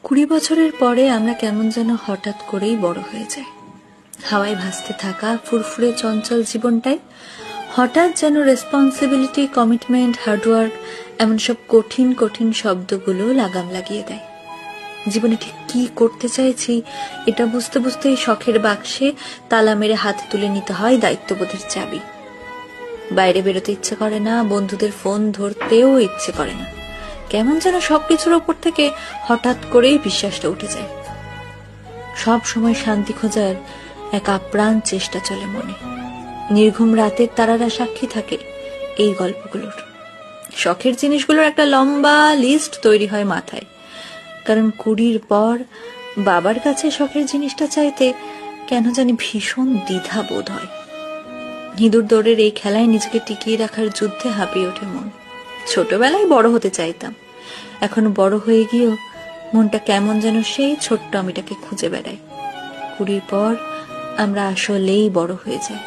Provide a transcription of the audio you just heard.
20 বছরের পরে আমরা কেমন যেন হঠাৎ করেই বড় হয়ে যাই। হাওয়ায় ভাসতে থাকা ফুরফুরে চঞ্চল জীবনটাই হঠাৎ যেন রেসপন্সিবিলিটি, কমিটমেন্ট, হার্ডওয়ার্ক এমন সব কঠিন কঠিন শব্দগুলো লাগাম লাগিয়ে দেয়। জীবনে ঠিক কি করতে চাইছি এটা বুঝতে বুঝতেই শখের বাক্সে তালা মেরে হাতে তুলে নিতে হয় দায়িত্ববোধের চাবি। বাইরে বেরোতে ইচ্ছে করে না, বন্ধুদের ফোন ধরতেও ইচ্ছে করে না। কেমন যেন সবকিছুর ওপর থেকে হঠাৎ করেই বিশ্বাসটা উঠে যায়। সব সময় শান্তি খোঁজার এক আপ্রাণ চেষ্টা চলে মনে। নির্ঘুম রাতের তারারা সাক্ষী থাকে এই গল্পগুলোর। শখের জিনিসগুলোর একটা লম্বা লিস্ট তৈরি হয় মাথায়, কারণ 20 পর বাবার কাছে শখের জিনিসটা চাইতে কেন জানি ভীষণ দ্বিধা বোধ হয়। ইঁদুর দৌড়ের এই খেলায় নিজেকে টিকিয়ে রাখার যুদ্ধে হাঁপিয়ে ওঠে মন। ছোটবেলায় বড় হতে চাইতাম, এখন বড় হয়ে গিয়েও মনটা কেমন যেন সেই ছোট্ট আমিটাকে খুঁজে বেড়ায়। 20 পর আমরা আসলেই বড় হয়ে যাই।